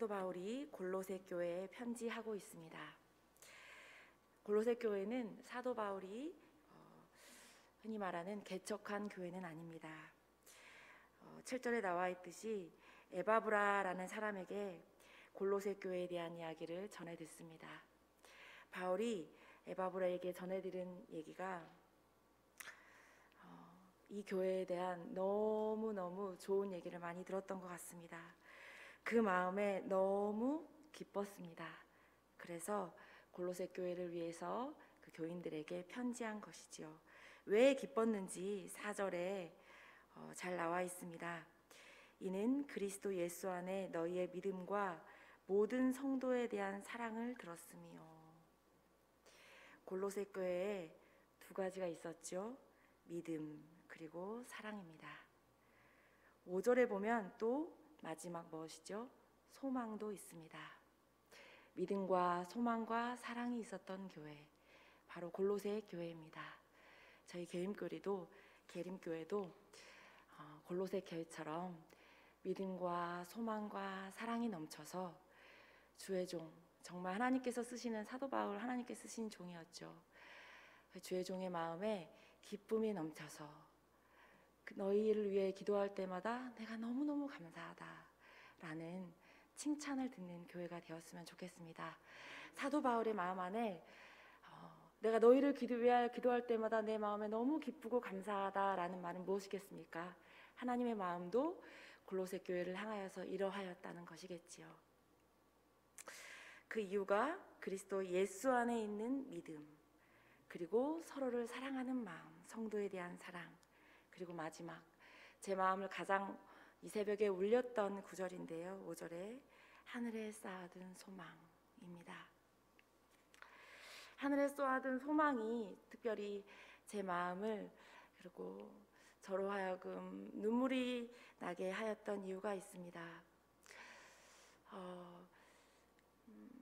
사도 바울이 골로새 교회에 편지하고 있습니다. 골로새 교회는 사도 바울이 흔히 말하는 개척한 교회는 아닙니다. 7절에 나와 있듯이 에바브라라는 사람에게 골로새 교회에 대한 이야기를 전해 듣습니다. 바울이 에바브라에게 전해들은 얘기가 이 교회에 대한 너무너무 좋은 얘기를 많이 들었던 것 같습니다. 그 마음에 너무 기뻤습니다. 그래서 골로새 교회를 위해서 그 교인들에게 편지한 것이지요. 왜 기뻤는지 4절에 잘 나와 있습니다. 이는 그리스도 예수 안에 너희의 믿음과 모든 성도에 대한 사랑을 들었으며. 골로새 교회에 두 가지가 있었죠. 믿음 그리고 사랑입니다. 5절에 보면 또 마지막 무엇이죠? 소망도 있습니다. 믿음과 소망과 사랑이 있었던 교회, 바로 골로새 교회입니다. 저희 계림교회도 골로새 교회처럼 믿음과 소망과 사랑이 넘쳐서 주의 종, 정말 하나님께서 쓰시는 사도 바울, 하나님께 쓰신 종이었죠. 주의 종의 마음에 기쁨이 넘쳐서 너희를 위해 기도할 때마다 내가 너무너무 감사하다 라는 칭찬을 듣는 교회가 되었으면 좋겠습니다. 사도 바울의 마음 안에 내가 너희를 위하여 기도할 때마다 내 마음에 너무 기쁘고 감사하다라는 말은 무엇이겠습니까? 하나님의 마음도 골로새 교회를 향하여서 이러하였다는 것이겠지요. 그 이유가 그리스도 예수 안에 있는 믿음, 그리고 서로를 사랑하는 마음, 성도에 대한 사랑, 그리고 마지막 제 마음을 가장 이 새벽에 울렸던 구절인데요. 5절에 하늘에 쌓아둔 소망입니다. 하늘에 쏘아둔 소망이 특별히 제 마음을 그리고 저로 하여금 눈물이 나게 하였던 이유가 있습니다.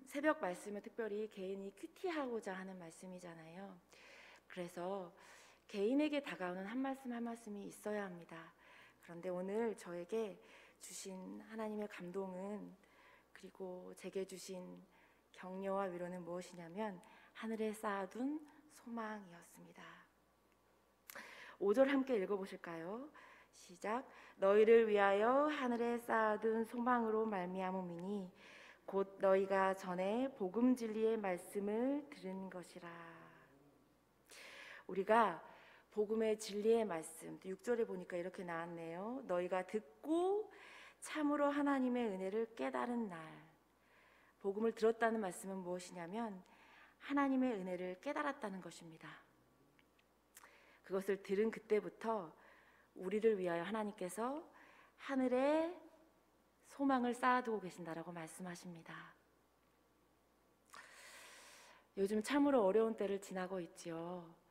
새벽 말씀은 특별히 개인이 큐티하고자 하는 말씀이잖아요. 그래서 개인에게 다가오는 한 말씀 한 말씀이 있어야 합니다. 그런데 오늘 저에게 주신 하나님의 감동은, 그리고 제게 주신 격려와 위로는 무엇이냐면 하늘에 쌓아둔 소망이었습니다. 5절 함께 읽어보실까요? 시작. 너희를 위하여 하늘에 쌓아둔 소망으로 말미암음이니 곧 너희가 전에 복음 진리의 말씀을 들은 것이라. 우리가 복음의 진리의 말씀, 6절에 보니까 이렇게 나왔네요. 너희가 듣고 참으로 하나님의 은혜를 깨달은 날. 복음을 들었다는 말씀은 무엇이냐면 하나님의 은혜를 깨달았다는 것입니다. 그것을 들은 그때부터 우리를 위하여 하나님께서 하늘에 소망을 쌓아두고 계신다라고 말씀하십니다. 요즘 참으로 어려운 때를 지나고 있지요.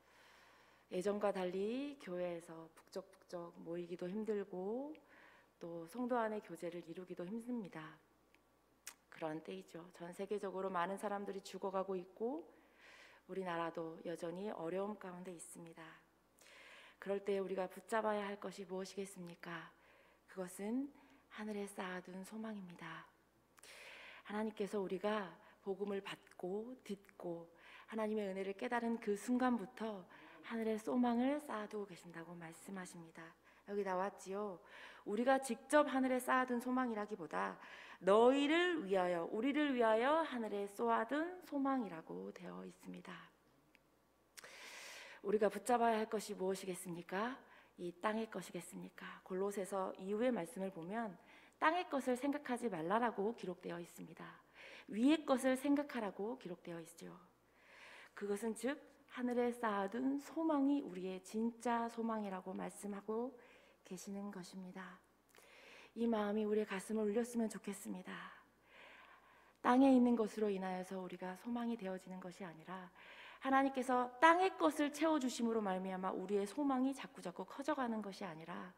예전과 달리 교회에서 북적북적 모이기도 힘들고 또 성도 안의 교제를 이루기도 힘듭니다. 그런 때이죠. 전 세계적으로 많은 사람들이 죽어가고 있고 우리나라도 여전히 어려움 가운데 있습니다. 그럴 때 우리가 붙잡아야 할 것이 무엇이겠습니까? 그것은 하늘에 쌓아둔 소망입니다. 하나님께서 우리가 복음을 받고 듣고 하나님의 은혜를 깨달은 그 순간부터 하늘에 소망을 쌓아두고 계신다고 말씀하십니다. 여기 나왔지요. 우리가 직접 하늘에 쌓아둔 소망이라기보다 너희를 위하여, 우리를 위하여 하늘에 쏘아둔 소망이라고 되어 있습니다. 우리가 붙잡아야 할 것이 무엇이겠습니까? 이 땅의 것이겠습니까? 골로새서 이후의 말씀을 보면 땅의 것을 생각하지 말라라고 기록되어 있습니다. 위의 것을 생각하라고 기록되어 있죠. 그것은 즉 하늘에 쌓아둔 소망이 우리의 진짜 소망이라고 말씀하고 계시는 것입니다. 이 마음이 우리의 가슴을 울렸으면 좋겠습니다. 땅에 있는 것으로 인하여서 우리가 소망이 되어지는 것이 아니라 하나님께서 땅의 것을 채워주심으로 말미암아 우리의 소망이 자꾸자꾸 커져가는 것이 아니라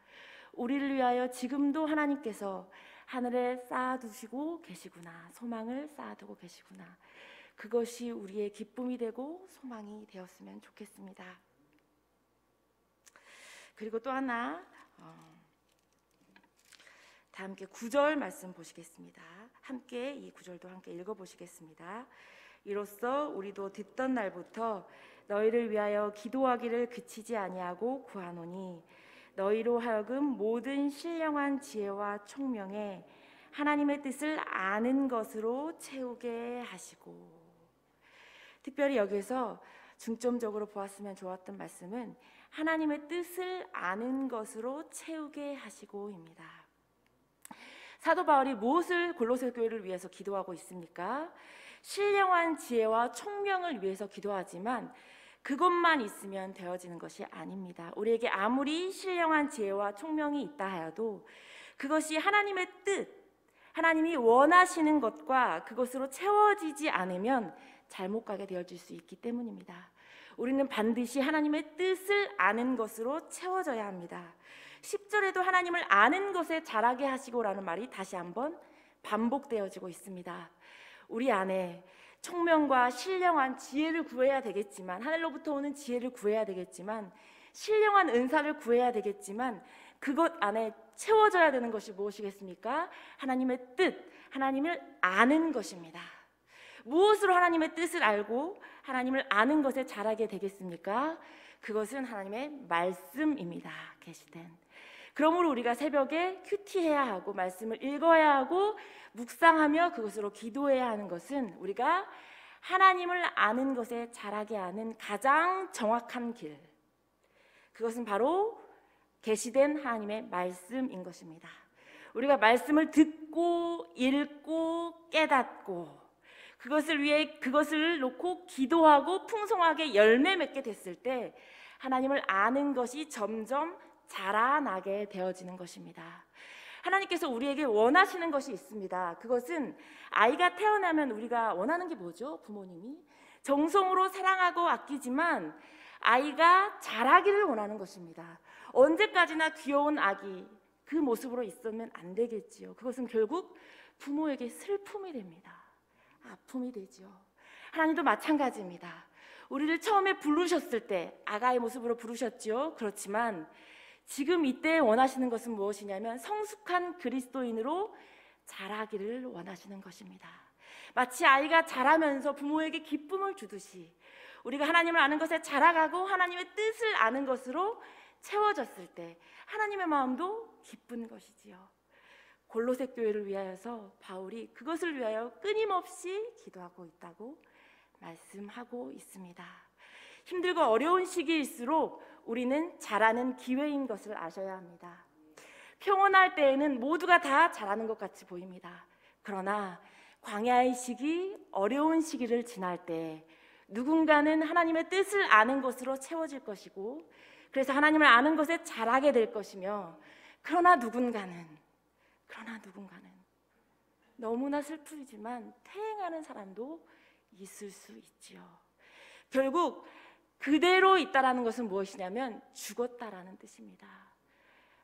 우리를 위하여 지금도 하나님께서 하늘에 쌓아두시고 계시구나, 소망을 쌓아두고 계시구나, 그것이 우리의 기쁨이 되고 소망이 되었으면 좋겠습니다. 그리고 또 하나 다 함께 9절 말씀 보시겠습니다. 함께 이 9절도 함께 읽어보시겠습니다. 이로써 우리도 듣던 날부터 너희를 위하여 기도하기를 그치지 아니하고 구하노니 너희로 하여금 모든 신령한 지혜와 총명에 하나님의 뜻을 아는 것으로 채우게 하시고. 특별히 여기서 중점적으로 보았으면 좋았던 말씀은 하나님의 뜻을 아는 것으로 채우게 하시고입니다. 사도 바울이 무엇을 골로새 교회를 위해서 기도하고 있습니까? 신령한 지혜와 총명을 위해서 기도하지만 그것만 있으면 되어지는 것이 아닙니다. 우리에게 아무리 신령한 지혜와 총명이 있다 하여도 그것이 하나님의 뜻, 하나님이 원하시는 것과 그것으로 채워지지 않으면 잘못 가게 되어질 수 있기 때문입니다. 우리는 반드시 하나님의 뜻을 아는 것으로 채워져야 합니다. 10절에도 하나님을 아는 것에 자라게 하시고라는 말이 다시 한번 반복되어지고 있습니다. 우리 안에 총명과 신령한 지혜를 구해야 되겠지만, 하늘로부터 오는 지혜를 구해야 되겠지만, 신령한 은사를 구해야 되겠지만, 그것 안에 채워져야 되는 것이 무엇이겠습니까? 하나님의 뜻, 하나님을 아는 것입니다. 무엇으로 하나님의 뜻을 알고 하나님을 아는 것에 자라게 되겠습니까? 그것은 하나님의 말씀입니다. 계시된. 그러므로 우리가 새벽에 큐티해야 하고 말씀을 읽어야 하고 묵상하며 그것으로 기도해야 하는 것은 우리가 하나님을 아는 것에 자라게 하는 가장 정확한 길, 그것은 바로 계시된 하나님의 말씀인 것입니다. 우리가 말씀을 듣고 읽고 깨닫고 그것을 위해 그것을 놓고 기도하고 풍성하게 열매 맺게 됐을 때 하나님을 아는 것이 점점 자라나게 되어지는 것입니다. 하나님께서 우리에게 원하시는 것이 있습니다. 그것은 아이가 태어나면 우리가 원하는 게 뭐죠? 부모님이 정성으로 사랑하고 아끼지만 아이가 자라기를 원하는 것입니다. 언제까지나 귀여운 아기 그 모습으로 있으면 안 되겠지요. 그것은 결국 부모에게 슬픔이 됩니다. 아픔이 되죠. 하나님도 마찬가지입니다. 우리를 처음에 부르셨을 때 아가의 모습으로 부르셨지요. 그렇지만 지금 이때 원하시는 것은 무엇이냐면 성숙한 그리스도인으로 자라기를 원하시는 것입니다. 마치 아이가 자라면서 부모에게 기쁨을 주듯이 우리가 하나님을 아는 것에 자라가고 하나님의 뜻을 아는 것으로 채워졌을 때 하나님의 마음도 기쁜 것이지요. 골로새 교회를 위하여서 바울이 그것을 위하여 끊임없이 기도하고 있다고 말씀하고 있습니다. 힘들고 어려운 시기일수록 우리는 자라는 기회인 것을 아셔야 합니다. 평온할 때에는 모두가 다 잘하는 것 같이 보입니다. 그러나 광야의 시기, 어려운 시기를 지날 때 누군가는 하나님의 뜻을 아는 것으로 채워질 것이고 그래서 하나님을 아는 것에 자라게 될 것이며 그러나 누군가는 너무나 슬프지만 퇴행하는 사람도 있을 수 있지요. 결국 그대로 있다라는 것은 무엇이냐면 죽었다라는 뜻입니다.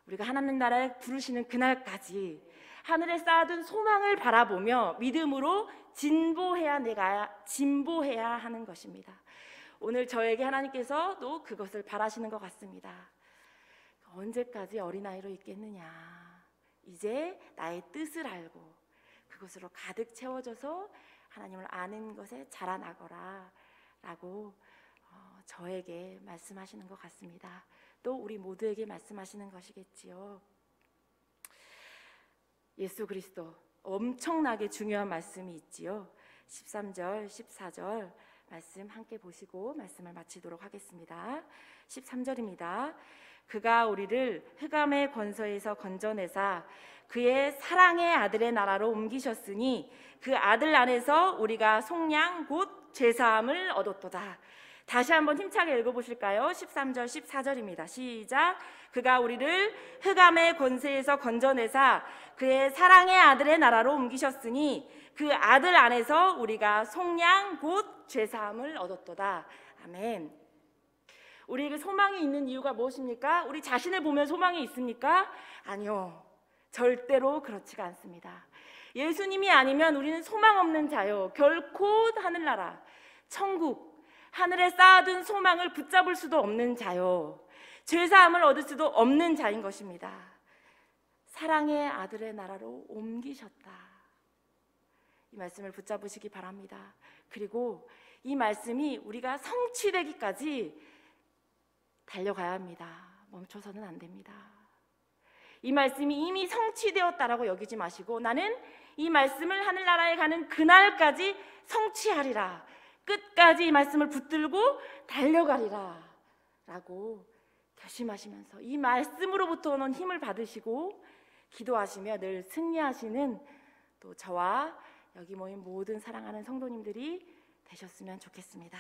우리가 하나님 나라에 부르시는 그날까지 하늘에 쌓아둔 소망을 바라보며 믿음으로 진보해야 하는 것입니다. 오늘 저에게 하나님께서도 그것을 바라시는 것 같습니다. 언제까지 어린아이로 있겠느냐. 이제 나의 뜻을 알고 그것으로 가득 채워져서 하나님을 아는 것에 자라나거라 라고 저에게 말씀하시는 것 같습니다. 또 우리 모두에게 말씀하시는 것이겠지요. 예수 그리스도 엄청나게 중요한 말씀이 있지요. 13절, 14절 말씀 함께 보시고 말씀을 마치도록 하겠습니다. 13절입니다. 그가 우리를 흑암의 권세에서 건져내사 그의 사랑의 아들의 나라로 옮기셨으니 그 아들 안에서 우리가 속량 곧 죄사함을 얻었도다. 다시 한번 힘차게 읽어보실까요? 13절 14절입니다. 시작. 그가 우리를 흑암의 권세에서 건져내사 그의 사랑의 아들의 나라로 옮기셨으니 그 아들 안에서 우리가 속량 곧 죄사함을 얻었도다. 아멘. 우리에게 소망이 있는 이유가 무엇입니까? 우리 자신을 보면 소망이 있습니까? 아니요. 절대로 그렇지가 않습니다. 예수님이 아니면 우리는 소망 없는 자요. 결코 하늘나라, 천국, 하늘에 쌓아둔 소망을 붙잡을 수도 없는 자요. 죄사함을 얻을 수도 없는 자인 것입니다. 사랑의 아들의 나라로 옮기셨다. 이 말씀을 붙잡으시기 바랍니다. 그리고 이 말씀이 우리가 성취되기까지 달려가야 합니다. 멈춰서는 안 됩니다. 이 말씀이 이미 성취되었다라고 여기지 마시고 나는 이 말씀을 하늘나라에 가는 그날까지 성취하리라, 끝까지 이 말씀을 붙들고 달려가리라 라고 결심하시면서 이 말씀으로부터 오는 힘을 받으시고 기도하시며 늘 승리하시는 또 저와 여기 모인 모든 사랑하는 성도님들이 되셨으면 좋겠습니다.